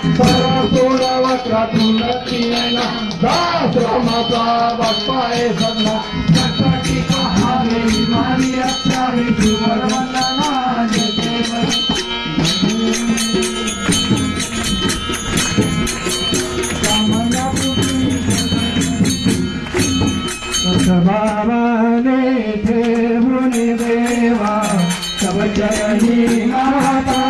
सरसोड वक्रातून रतीयना दास रामाचा बाप्पा आहे सगळा सकटिका हवे मारी अक्षावे जुवर वंदना जय बाबाने ठेवून देवा तव चरणी माता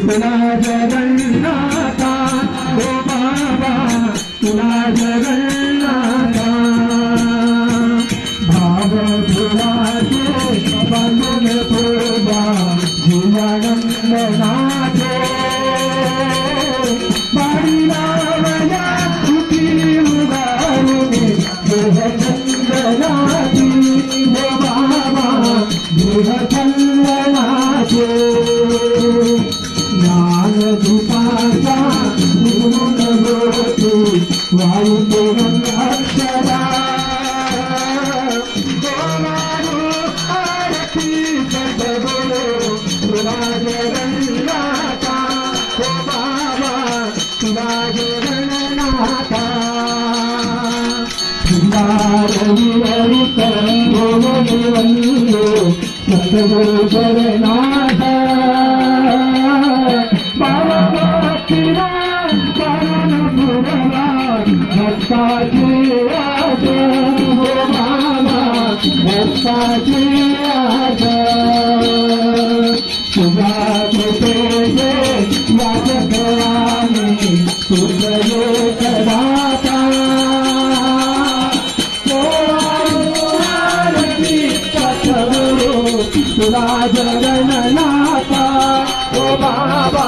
तुला जगन्नाथा ओ बाबा तुला जगन्नाथा भाव तुलाचे बांधून तुळबा जीवानंद नाथे बाळीला वया सुखी उगारुने देहचंदनाची ओ बाबा देहचंदनाचे ज्ञान धुपाचा गुण गोतू वायुदेवन अक्षरा देवानु आरती सद्गुरु तुला जगन्नाथा ओ बाबा तुला जगन्नाथा रवि वंदो सद्गुरु जगन्नाथा भक्ताची आस हो बाबा भक्ताची आस तुझा कृपेचे वाचकराने तुझे सदाता तुला जगन्नाथा ओ बाबा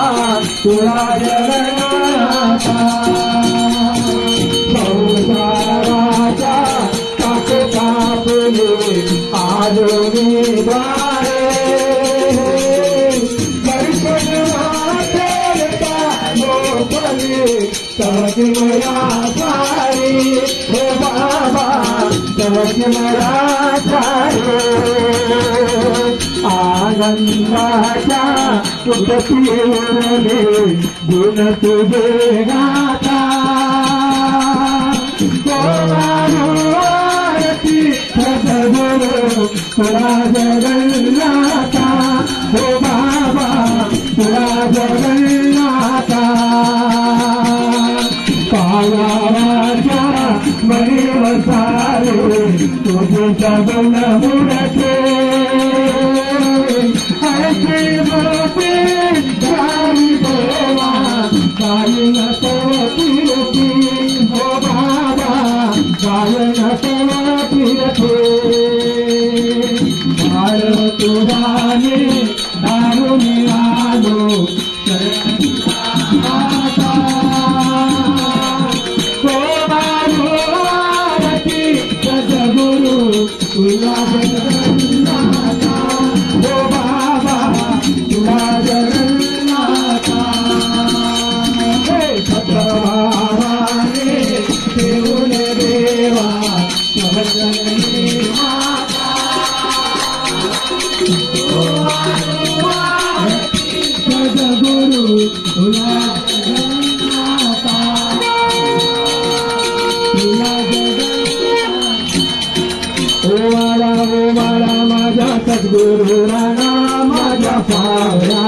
तुला जगन्नाथा संसाराच्या काटे कापले आजोनी द्वारे दर्शन मातेचा लोपले तवची मला सारी हो बाबा तवची मला सारी आनंदाच्या उदतीवरले गुण तुझे गाता आरती सद्गुरु तुला जगन्नाथा हो बाबा तुला जगन्नाथा पायाच्या मणी वसारे तुझे सगुण मुडते ऐसे मोठे गावी देवा गायन तो तीर्थी हो बाबा गायन तो तीर्थी बाळ तुझाने दारुण आलो माता तो आरती सद्गुरु तुला जगन्नाथा हो बाबा तुला जगन्नाथा सतभावाने ठेवून देवा तव चरणी माता सद्गुरु तुला जगन्नाथा तुला जगन्नाथा ओ वाला माझा सद्गुरु राणा माझा फावरा